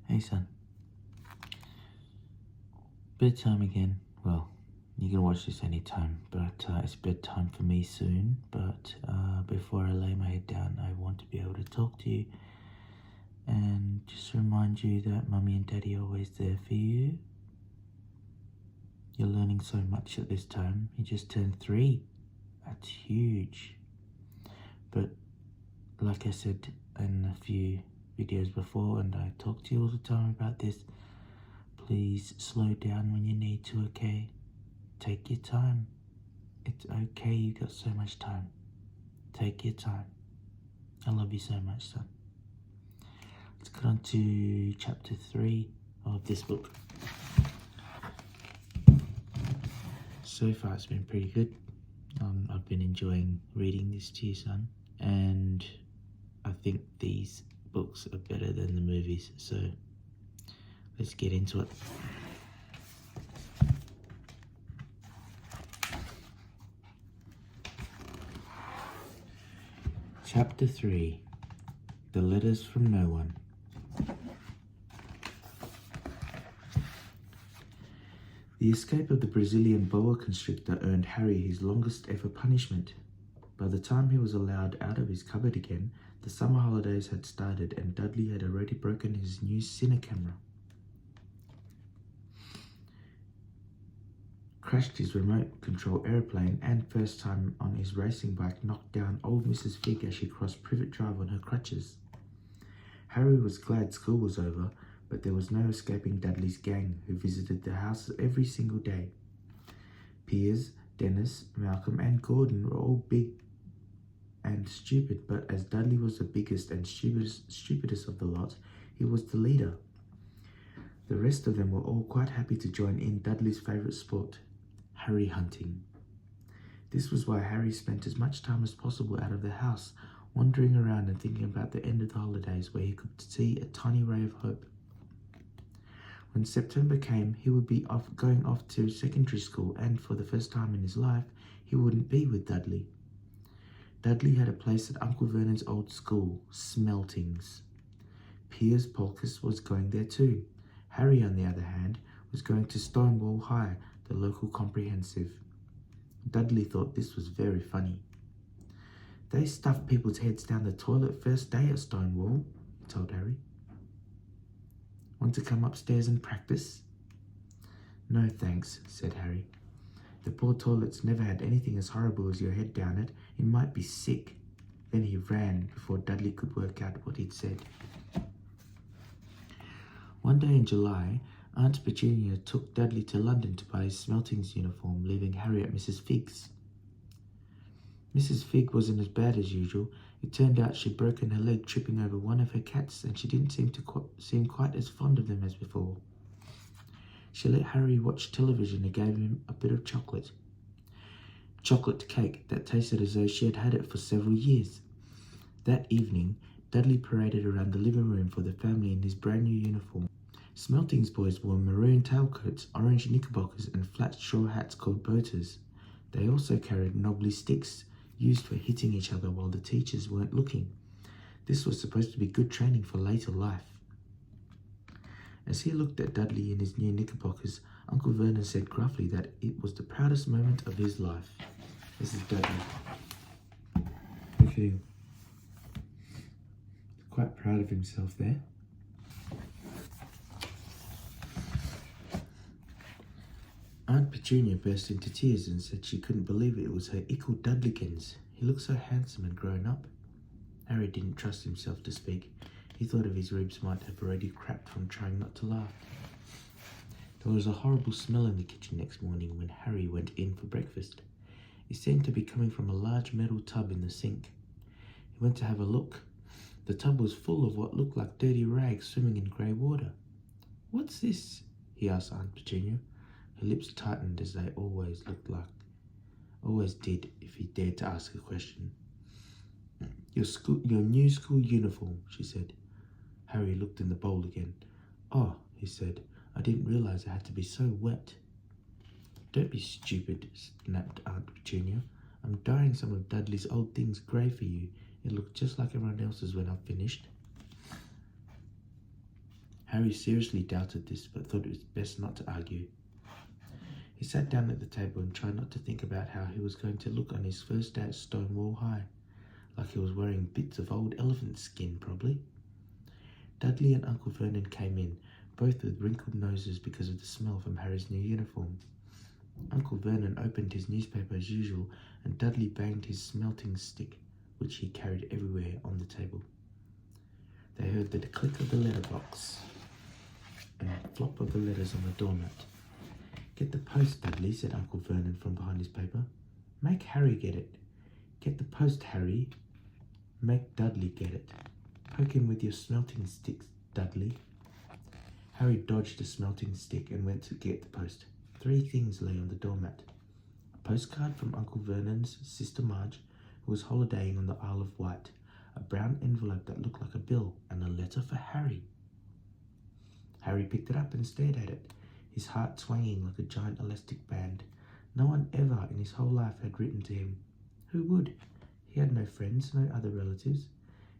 Hey son, bedtime again. Well, you can watch this anytime, but it's bedtime for me soon. But before I lay my head down, I want to be able to talk to you and just remind you that Mummy and Daddy are always there for you. You're learning so much at this time. You just turned 3. That's huge. But like I said in a few videos before, and I talk to you all the time about this, please slow down when you need to, okay? Take your time. It's okay, you got so much time. Take your time. I love you so much, son. Let's get on to chapter 3 of this book. So far it's been pretty good. I've been enjoying reading this to you, son, and I think these books are better than the movies, so let's get into it. Chapter 3, The Letters from No One. The escape of the Brazilian boa constrictor earned Harry his longest ever punishment. By the time he was allowed out of his cupboard again, the summer holidays had started and Dudley had already broken his new cine camera, crashed his remote control airplane, and first time on his racing bike knocked down old Mrs. Fig as she crossed Privet Drive on her crutches. Harry was glad school was over, but there was no escaping Dudley's gang, who visited the house every single day. Piers, Dennis, Malcolm and Gordon were all big and stupid, but as Dudley was the biggest and stupidest of the lot, he was the leader. The rest of them were all quite happy to join in Dudley's favourite sport, Harry hunting. This was why Harry spent as much time as possible out of the house, wandering around and thinking about the end of the holidays, where he could see a tiny ray of hope. When September came, he would be going off to secondary school, and for the first time in his life, he wouldn't be with Dudley. Dudley had a place at Uncle Vernon's old school, Smeltings. Piers Polkus was going there too. Harry, on the other hand, was going to Stonewall High, the local comprehensive. Dudley thought this was very funny. They stuffed people's heads down the toilet first day at Stonewall, he told Harry. Want to come upstairs and practice? No thanks, said Harry. The poor toilets never had anything as horrible as your head down it. It might be sick. Then he ran before Dudley could work out what he'd said. One day in July, Aunt Petunia took Dudley to London to buy his Smeltings uniform, leaving Harry at Mrs. Fig's. Mrs. Fig wasn't as bad as usual. It turned out she'd broken her leg tripping over one of her cats, and she didn't seem quite as fond of them as before. She let Harry watch television and gave him a bit of chocolate cake that tasted as though she had had it for several years. That evening, Dudley paraded around the living room for the family in his brand new uniform. Smeltings boys wore maroon tailcoats, orange knickerbockers, and flat straw hats called boaters. They also carried knobbly sticks, used for hitting each other while the teachers weren't looking. This was supposed to be good training for later life. As he looked at Dudley in his new knickerbockers, Uncle Vernon said gruffly that it was the proudest moment of his life. This is Dudley. Okay. Quite proud of himself there. Aunt Petunia burst into tears and said she couldn't believe it was her ickle Dudleykins. He looked so handsome and grown up. Harry didn't trust himself to speak. He thought of his ribs might have already cracked from trying not to laugh. There was a horrible smell in the kitchen next morning when Harry went in for breakfast. It seemed to be coming from a large metal tub in the sink. He went to have a look. The tub was full of what looked like dirty rags swimming in grey water. "What's this?" he asked Aunt Petunia. Her lips tightened as they always did if he dared to ask a question. Your new school uniform," she said. Harry looked in the bowl again. "Oh," he said, "I didn't realize it had to be so wet." "Don't be stupid," snapped Aunt Petunia. "I'm dyeing some of Dudley's old things grey for you. It looks just like everyone else's when I've finished." Harry seriously doubted this, but thought it was best not to argue. He sat down at the table and tried not to think about how he was going to look on his first day at Stonewall High, like he was wearing bits of old elephant skin, probably. Dudley and Uncle Vernon came in, both with wrinkled noses because of the smell from Harry's new uniform. Uncle Vernon opened his newspaper as usual, and Dudley banged his smelting stick, which he carried everywhere, on the table. They heard the click of the letterbox and flop of the letters on the doormat. "Get the post, Dudley," said Uncle Vernon from behind his paper. "Make Harry get it." "Get the post, Harry. Make Dudley get it." "Poke him with your smelting stick, Dudley." Harry dodged the smelting stick and went to get the post. 3 things lay on the doormat. A postcard from Uncle Vernon's sister Marge, who was holidaying on the Isle of Wight, a brown envelope that looked like a bill, and a letter for Harry. Harry picked it up and stared at it, his heart swinging like a giant elastic band. No one ever in his whole life had written to him. Who would? He had no friends, no other relatives.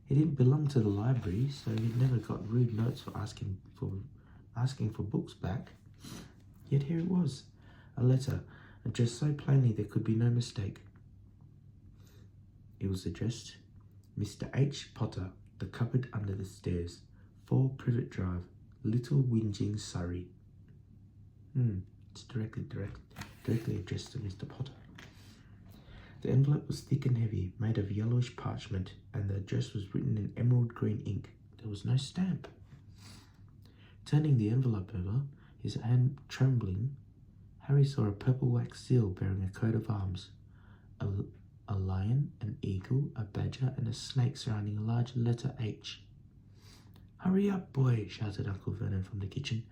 He didn't belong to the library, so he'd never got rude notes for asking for books back. Yet here it was, a letter, addressed so plainly there could be no mistake. It was addressed, Mr. H. Potter, The Cupboard Under the Stairs, 4 Privet Drive, Little Whinging, Surrey. It's directly addressed to Mr. Potter. The envelope was thick and heavy, made of yellowish parchment, and the address was written in emerald green ink. There was no stamp. Turning the envelope over, his hand trembling, Harry saw a purple wax seal bearing a coat of arms. A lion, an eagle, a badger, and a snake surrounding a large letter H. "Hurry up, boy," shouted Uncle Vernon from the kitchen.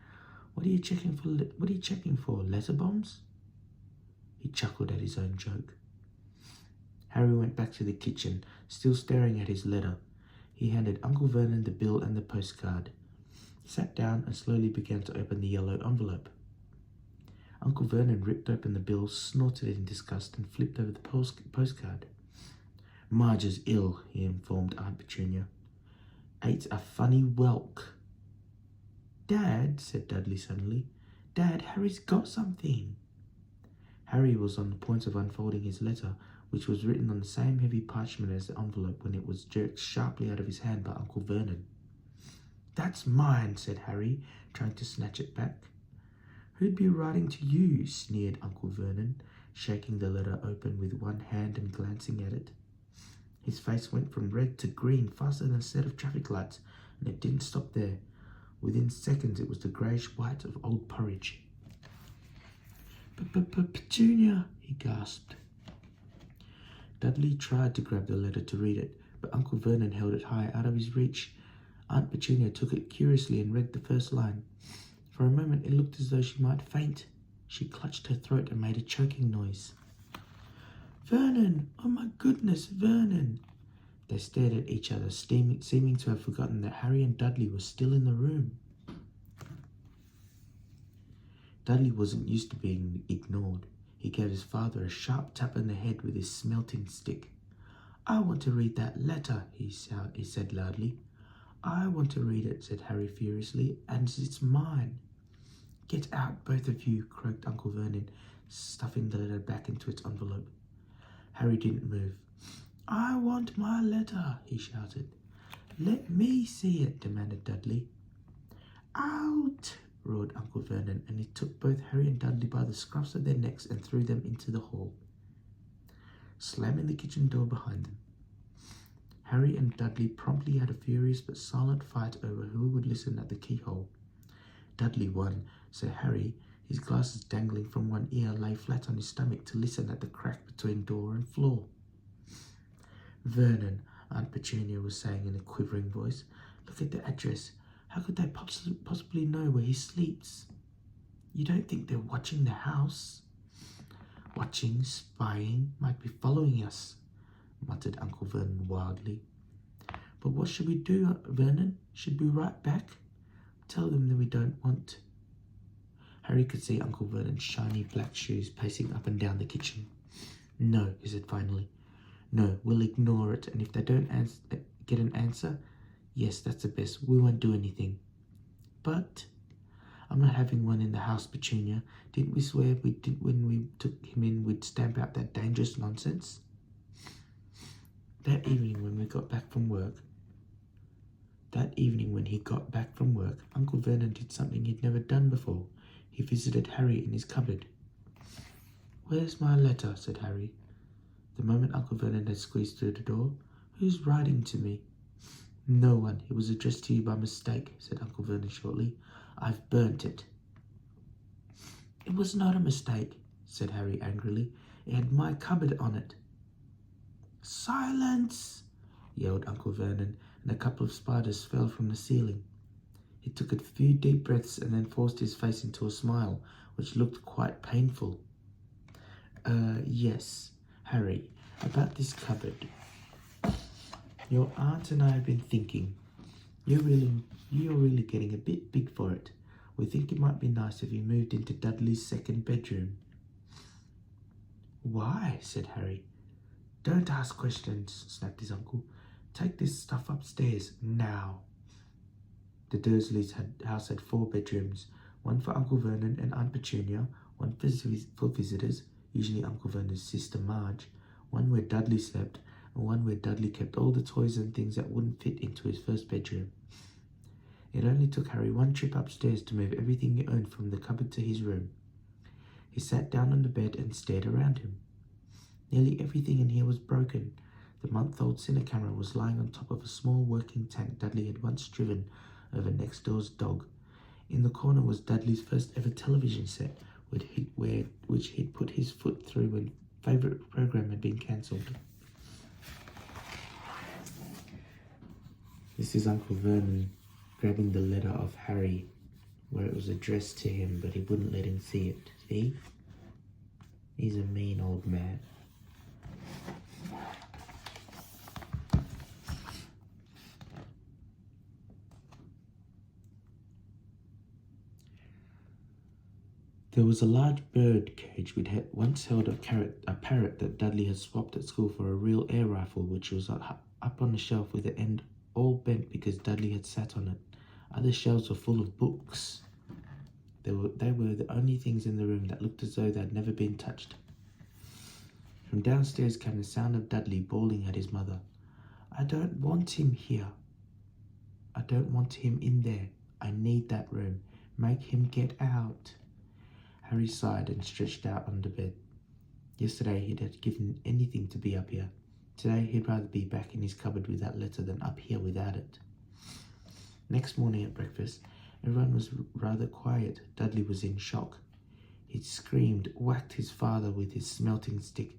What are you checking for, letter bombs?" He chuckled at his own joke. Harry went back to the kitchen, still staring at his letter. He handed Uncle Vernon the bill and the postcard, sat down and slowly began to open the yellow envelope. Uncle Vernon ripped open the bill, snorted in disgust, and flipped over the postcard. "Marge is ill," he informed Aunt Petunia. "Ate a funny whelk." "Dad," said Dudley suddenly, "Dad, Harry's got something." Harry was on the point of unfolding his letter, which was written on the same heavy parchment as the envelope, when it was jerked sharply out of his hand by Uncle Vernon. "That's mine," said Harry, trying to snatch it back. "Who'd be writing to you?" sneered Uncle Vernon, shaking the letter open with one hand and glancing at it. His face went from red to green faster than a set of traffic lights, and it didn't stop there. Within seconds it was the greyish-white of old porridge. "Petunia," he gasped. Dudley tried to grab the letter to read it, but Uncle Vernon held it high out of his reach. Aunt Petunia took it curiously and read the first line. For a moment it looked as though she might faint. She clutched her throat and made a choking noise. "Vernon! Oh my goodness, Vernon!" They stared at each other, seeming to have forgotten that Harry and Dudley were still in the room. Dudley wasn't used to being ignored. He gave his father a sharp tap on the head with his smelting stick. "I want to read that letter," he said loudly. "I want to read it," said Harry furiously, "and it's mine." "Get out, both of you," croaked Uncle Vernon, stuffing the letter back into its envelope. Harry didn't move. "I want my letter," he shouted. "Let me see it," demanded Dudley. "Out!" roared Uncle Vernon, and he took both Harry and Dudley by the scruffs of their necks and threw them into the hall, slamming the kitchen door behind them. Harry and Dudley promptly had a furious but silent fight over who would listen at the keyhole. Dudley won, so Harry, his glasses dangling from one ear, lay flat on his stomach to listen at the crack between door and floor. "Vernon," Aunt Petunia was saying in a quivering voice, "look at the address. How could they possibly know where he sleeps? You don't think they're watching the house?" "Watching, spying, might be following us," muttered Uncle Vernon wildly. "But what should we do, Vernon? Should we write back? Tell them that we don't want..." Harry could see Uncle Vernon's shiny black shoes pacing up and down the kitchen. "No," he said finally. "No, we'll ignore it, and if they don't get an answer, yes, that's the best. We won't do anything." But I'm not having one in the house, Petunia. Didn't we swear when we took him in we'd stamp out that dangerous nonsense? That evening when he got back from work, Uncle Vernon did something he'd never done before. He visited Harry in his cupboard. "Where's my letter?" said Harry. The moment Uncle Vernon had squeezed through the door. "Who's writing to me?" "No one. It was addressed to you by mistake," said Uncle Vernon shortly. "I've burnt it." "It was not a mistake," said Harry angrily. "It had my cupboard on it." "Silence!" yelled Uncle Vernon, and a couple of spiders fell from the ceiling. He took a few deep breaths and then forced his face into a smile, which looked quite painful. Yes, Harry, about this cupboard. Your aunt and I have been thinking. You're really getting a bit big for it. We think it might be nice if you moved into Dudley's second bedroom." "Why?" said Harry. "Don't ask questions," snapped his uncle. "Take this stuff upstairs, now." The Dursleys' house had 4 bedrooms, one for Uncle Vernon and Aunt Petunia, one for visitors, usually Uncle Vernon's sister Marge, one where Dudley slept, and one where Dudley kept all the toys and things that wouldn't fit into his first bedroom. It only took Harry one trip upstairs to move everything he owned from the cupboard to his room. He sat down on the bed and stared around him. Nearly everything in here was broken. The month-old cine camera was lying on top of a small working tank Dudley had once driven over next door's dog. In the corner was Dudley's first ever television set, which he'd put his foot through when favourite program had been cancelled. This is Uncle Vernon grabbing the letter of Harry where it was addressed to him, but he wouldn't let him see it. See? He's a mean old man. There was a large bird cage which had once held a parrot that Dudley had swapped at school for a real air rifle, which was up on the shelf with the end all bent because Dudley had sat on it. Other shelves were full of books. They were the only things in the room that looked as though they had never been touched. From downstairs came the sound of Dudley bawling at his mother. "I don't want him here. I don't want him in there. I need that room. Make him get out." Harry sighed and stretched out on the bed. Yesterday he'd have given anything to be up here. Today he'd rather be back in his cupboard with that letter than up here without it. Next morning at breakfast, everyone was rather quiet. Dudley was in shock. He'd screamed, whacked his father with his smelting stick,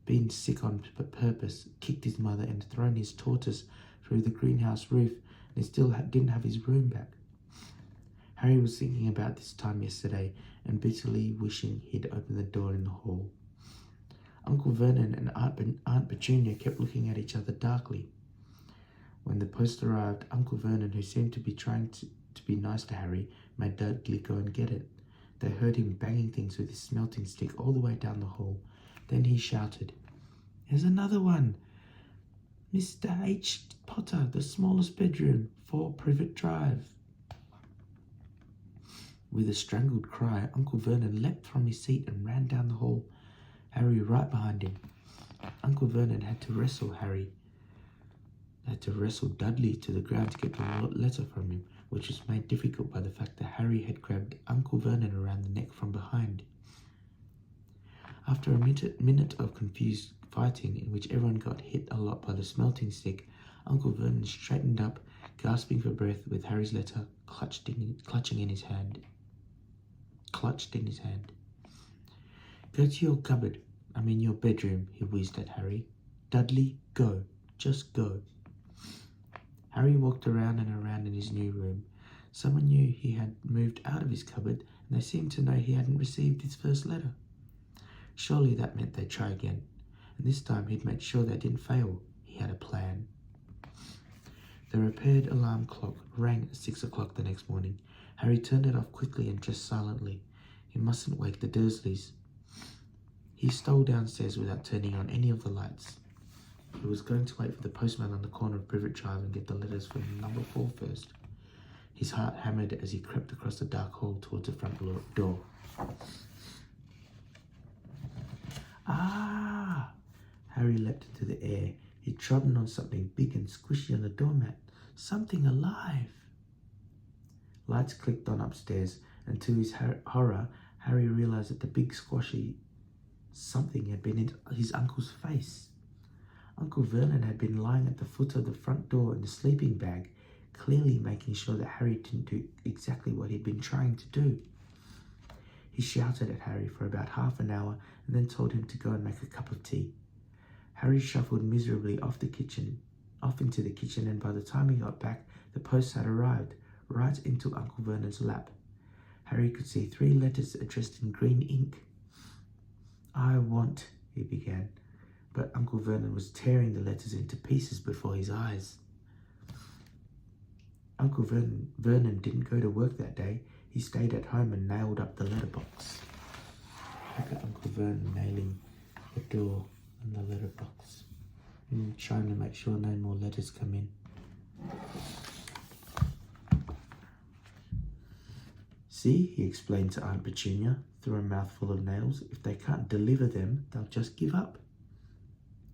been sick on purpose, kicked his mother, and thrown his tortoise through the greenhouse roof, and he still didn't have his room back. Harry was thinking about this time yesterday and bitterly wishing he'd opened the door in the hall. Uncle Vernon and Aunt Petunia kept looking at each other darkly. When the post arrived, Uncle Vernon, who seemed to be trying to be nice to Harry, made Dudley go and get it. They heard him banging things with his smelting stick all the way down the hall. Then he shouted, "There's another one! Mr. H. Potter, the smallest bedroom, 4 Privet Drive." With a strangled cry, Uncle Vernon leapt from his seat and ran down the hall, Harry right behind him. Uncle Vernon had to wrestle Dudley to the ground to get the letter from him, which was made difficult by the fact that Harry had grabbed Uncle Vernon around the neck from behind. After a minute of confused fighting, in which everyone got hit a lot by the smelting stick, Uncle Vernon straightened up, gasping for breath, with Harry's letter clutched in his hand. "Go to your cupboard. I'm in your bedroom," he wheezed at Harry. "Dudley, go. Just go." Harry walked around and around in his new room. Someone knew he had moved out of his cupboard, and they seemed to know he hadn't received his first letter. Surely that meant they'd try again, and this time he'd make sure they didn't fail. He had a plan. The repaired alarm clock rang at 6 o'clock the next morning. Harry turned it off quickly and dressed silently. He mustn't wake the Dursleys. He stole downstairs without turning on any of the lights. He was going to wait for the postman on the corner of Privet Drive and get the letters from number 4 first. His heart hammered as he crept across the dark hall towards the front door. Ah! Harry leapt into the air. He'd trodden on something big and squishy on the doormat. Something alive! Lights clicked on upstairs, and to his horror, Harry realized that the big squashy something had been in his uncle's face. Uncle Vernon had been lying at the foot of the front door in a sleeping bag, clearly making sure that Harry didn't do exactly what he'd been trying to do. He shouted at Harry for about half an hour and then told him to go and make a cup of tea. Harry shuffled miserably off into the kitchen, and by the time he got back, the post had arrived, right into Uncle Vernon's lap. Harry could see 3 letters addressed in green ink. "I want," he began, but Uncle Vernon was tearing the letters into pieces before his eyes. Uncle Vernon didn't go to work that day. He stayed at home and nailed up the letterbox. Look at Uncle Vernon nailing the door and the letterbox and trying to make sure no more letters come in. "See," he explained to Aunt Petunia through a mouthful of nails, "if they can't deliver them, they'll just give up."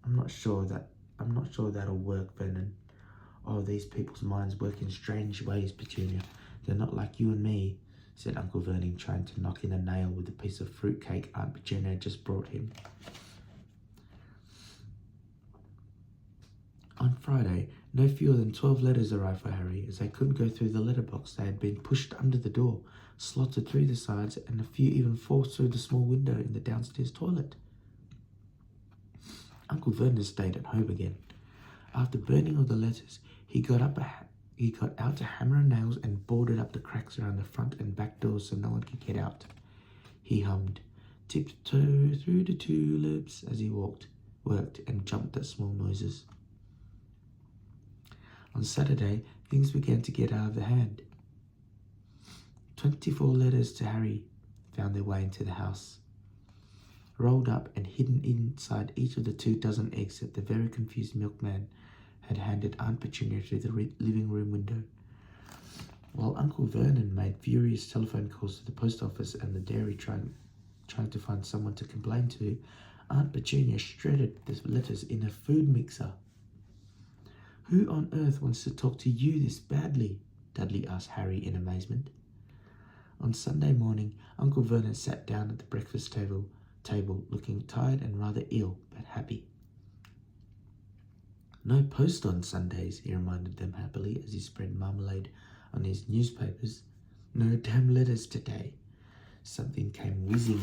I'm not sure that'll work, Vernon. "Oh, these people's minds work in strange ways, Petunia. They're not like you and me," said Uncle Vernon, trying to knock in a nail with a piece of fruitcake Aunt Petunia had just brought him. On Friday, no fewer than 12 letters arrived for Harry. As they couldn't go through the letterbox, they had been pushed under the door, slotted through the sides, and a few even forced through the small window in the downstairs toilet. Uncle Vernon stayed at home again. After burning all the letters, he got out a hammer and nails and boarded up the cracks around the front and back doors so no one could get out. He hummed, "Tiptoe through the tulips," as he worked and jumped at small noises. On Saturday, things began to get out of hand. 24 letters to Harry found their way into the house. Rolled up and hidden inside each of the 24 eggs that the very confused milkman had handed Aunt Petunia through the living room window. While Uncle Vernon made furious telephone calls to the post office and the dairy trying to find someone to complain to, Aunt Petunia shredded the letters in a food mixer. "Who on earth wants to talk to you this badly?" Dudley asked Harry in amazement. On Sunday morning, Uncle Vernon sat down at the breakfast table looking tired and rather ill, but happy. "No post on Sundays," he reminded them happily as he spread marmalade on his newspapers. "No damn letters today." Something came whizzing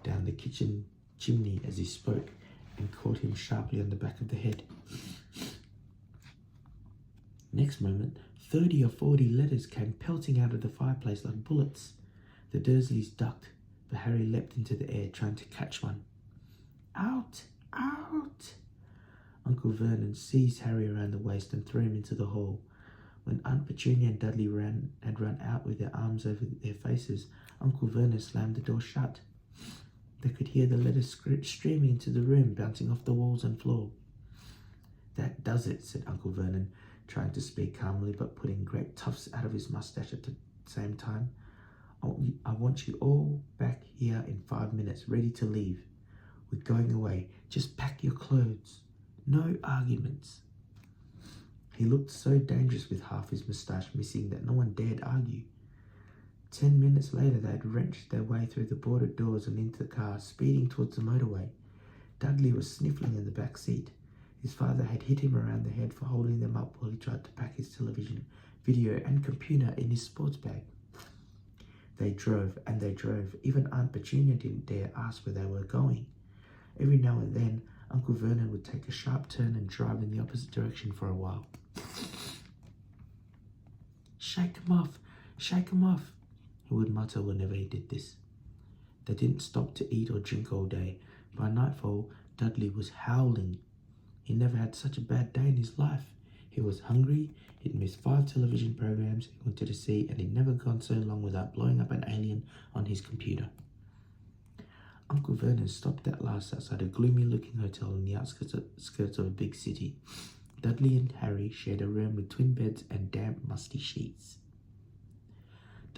down the kitchen chimney as he spoke and caught him sharply on the back of the head. Next moment, 30 or 40 letters came pelting out of the fireplace like bullets. The Dursleys ducked, but Harry leapt into the air trying to catch one. "Out! Out!" Uncle Vernon seized Harry around the waist and threw him into the hall. When Aunt Petunia and Dudley had run out with their arms over their faces, Uncle Vernon slammed the door shut. They could hear the letters streaming into the room, bouncing off the walls and floor. "That does it," said Uncle Vernon, trying to speak calmly but putting great tufts out of his mustache at the same time. I want you all back here in 5 minutes, ready to leave. We're going away. Just pack your clothes. No arguments." He looked so dangerous with half his moustache missing that no one dared argue. 10 minutes later, they had wrenched their way through the boarded doors and into the car, speeding towards the motorway. Dudley was sniffling in the back seat. His father had hit him around the head for holding them up while he tried to pack his television, video, and computer in his sports bag. They drove and they drove. Even Aunt Petunia didn't dare ask where they were going. Every now and then, Uncle Vernon would take a sharp turn and drive in the opposite direction for a while. "Shake 'em off! Shake 'em off!" he would mutter whenever he did this. They didn't stop to eat or drink all day. By nightfall, Dudley was howling. He never had such a bad day in his life. He was hungry, he'd missed 5 television programs he wanted to see, and he'd never gone so long without blowing up an alien on his computer. Uncle Vernon stopped at last outside a gloomy-looking hotel on the outskirts of a big city. Dudley and Harry shared a room with twin beds and damp, musty sheets.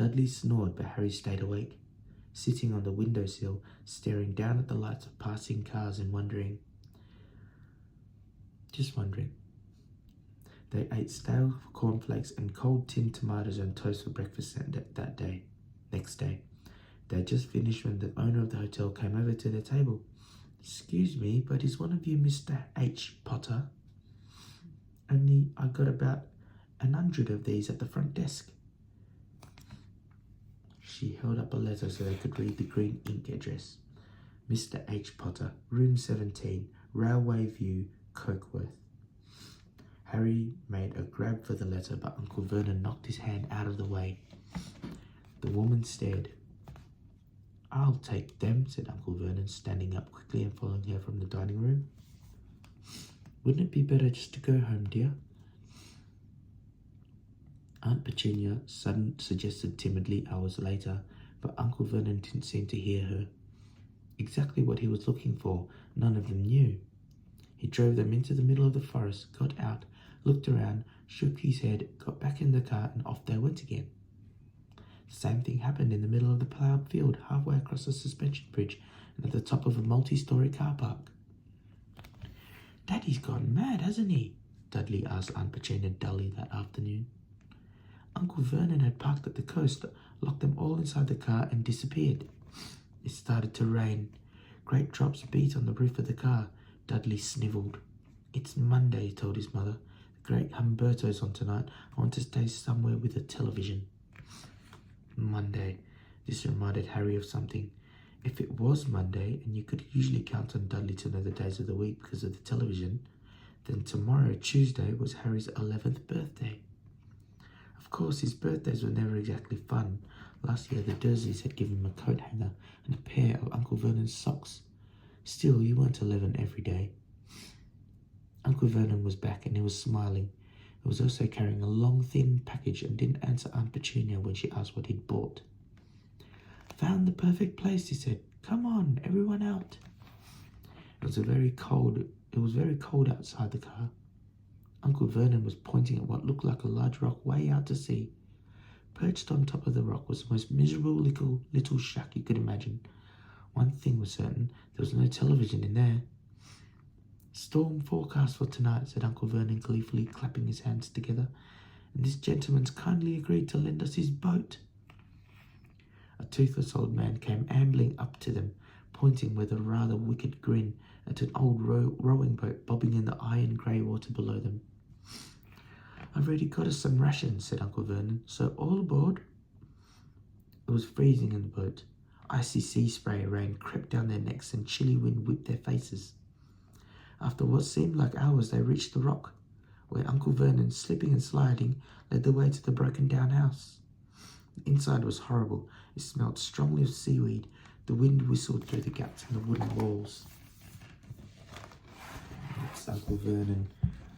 Dudley snored, but Harry stayed awake, sitting on the windowsill, staring down at the lights of passing cars and wondering. They ate stale cornflakes and cold tinned tomatoes on toast for breakfast next day. They had just finished when the owner of the hotel came over to their table. "Excuse me, but is one of you Mr. H. Potter? Only I got about 100 of these at the front desk." She held up a letter so they could read the green ink address. "Mr. H. Potter, room 17, Railway View, Cokeworth." Harry made a grab for the letter, but Uncle Vernon knocked his hand out of the way. The woman stared. "I'll take them," said Uncle Vernon, standing up quickly and following her from the dining room. "Wouldn't it be better just to go home, dear?" Aunt Petunia suggested timidly hours later, but Uncle Vernon didn't seem to hear her. Exactly what he was looking for, none of them knew. He drove them into the middle of the forest, got out, looked around, shook his head, got back in the car, and off they went again. The same thing happened in the middle of the ploughed field, halfway across the suspension bridge, and at the top of a multi-story car park. "Daddy's gone mad, hasn't he?" Dudley asked Aunt Petunia dully that afternoon. Uncle Vernon had parked at the coast, locked them all inside the car, and disappeared. It started to rain. Great drops beat on the roof of the car. Dudley snivelled. "It's Monday," he told his mother. "The great Humberto's on tonight. I want to stay somewhere with a television." Monday. This reminded Harry of something. If it was Monday, and you could usually count on Dudley to know the days of the week because of the television, then tomorrow, Tuesday, was Harry's 11th birthday. Of course, his birthdays were never exactly fun. Last year, the Dursleys had given him a coat hanger and a pair of Uncle Vernon's socks. Still, you weren't 11 every day. Uncle Vernon was back and he was smiling. He was also carrying a long, thin package and didn't answer Aunt Petunia when she asked what he'd bought. "Found the perfect place," he said. "Come on, everyone out." It was very cold outside the car. Uncle Vernon was pointing at what looked like a large rock way out to sea. Perched on top of the rock was the most miserable little shack you could imagine. One thing was certain, there was no television in there. "Storm forecast for tonight," said Uncle Vernon gleefully, clapping his hands together. "And this gentleman's kindly agreed to lend us his boat." A toothless old man came ambling up to them, pointing with a rather wicked grin at an old rowing boat bobbing in the iron grey water below them. "I've already got us some rations," said Uncle Vernon, "so all aboard." It was freezing in the boat. Icy sea spray rain crept down their necks and chilly wind whipped their faces. After what seemed like hours, they reached the rock, where Uncle Vernon, slipping and sliding, led the way to the broken-down house. The inside was horrible. It smelled strongly of seaweed. The wind whistled through the gaps in the wooden walls. It's Uncle Vernon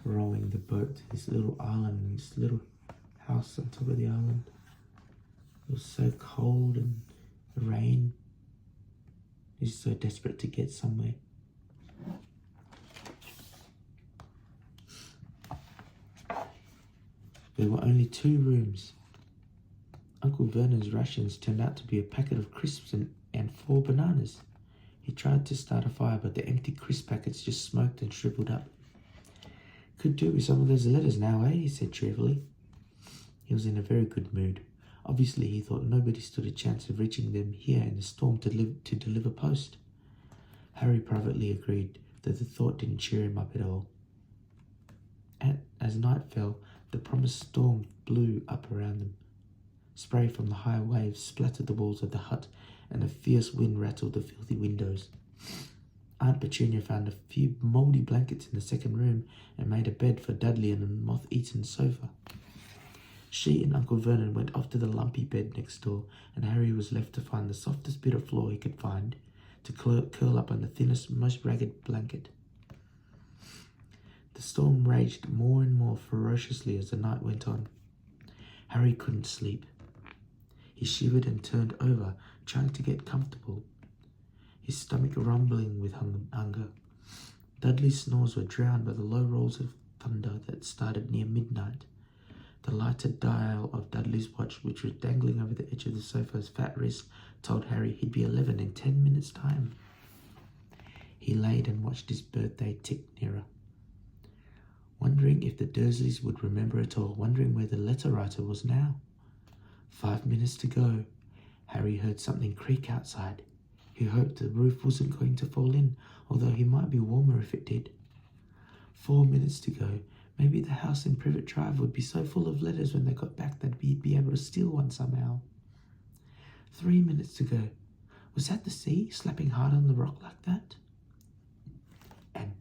rowing the boat to this little island, this little house on top of the island. It was so cold and the rain. He's so desperate to get somewhere. There were only 2 rooms. Uncle Vernon's rations turned out to be a packet of crisps and 4 bananas. He tried to start a fire, but the empty crisp packets just smoked and shriveled up. "Could do with some of those letters now, he said cheerfully. He was in a very good mood. Obviously, he thought nobody stood a chance of reaching them here in the storm to deliver post. Harry privately agreed, though the thought didn't cheer him up at all. As night fell, the promised storm blew up around them. Spray from the high waves splattered the walls of the hut, and a fierce wind rattled the filthy windows. Aunt Petunia found a few mouldy blankets in the second room and made a bed for Dudley and a moth-eaten sofa. She and Uncle Vernon went off to the lumpy bed next door, and Harry was left to find the softest bit of floor he could find, to curl up on the thinnest, most ragged blanket. The storm raged more and more ferociously as the night went on. Harry couldn't sleep. He shivered and turned over, trying to get comfortable, his stomach rumbling with hunger. Dudley's snores were drowned by the low rolls of thunder that started near midnight. The lighted dial of Dudley's watch, which was dangling over the edge of the sofa's fat wrist, told Harry he'd be 11 in 10 minutes' time. He laid and watched his birthday tick nearer, wondering if the Dursleys would remember it all, wondering where the letter writer was now. 5 minutes to go. Harry heard something creak outside. He hoped the roof wasn't going to fall in, although he might be warmer if it did. 4 minutes to go. Maybe the house in Privet Drive would be so full of letters when they got back that he'd be able to steal one somehow. 3 minutes to go. Was that the sea slapping hard on the rock like that? And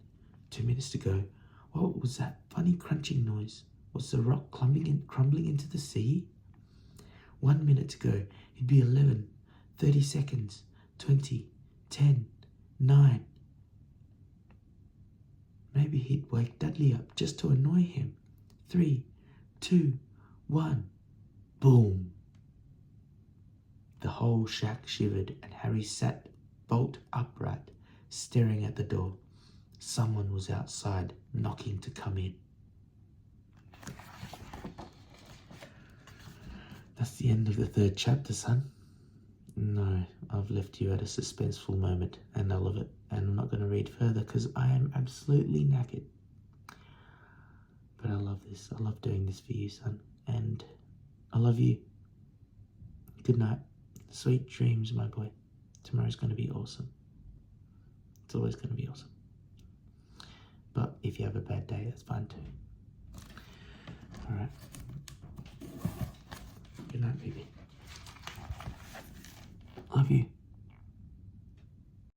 2 minutes to go. What was that funny crunching noise? Was the rock crumbling into the sea? 1 minute to go. It'd be 11. 30 seconds. 20. 10. 9. Maybe he'd wake Dudley up just to annoy him. 3, 2, 1. Boom. The whole shack shivered and Harry sat bolt upright, staring at the door. Someone was outside, knocking to come in. That's the end of the 3rd chapter, son. No, I've left you at a suspenseful moment, and I love it. And I'm not going to read further because I am absolutely knackered. But I love this. I love doing this for you, son. And I love you. Good night. Sweet dreams, my boy. Tomorrow's going to be awesome. It's always going to be awesome. But if you have a bad day, that's fine too. Alright. Good night, baby. Love you.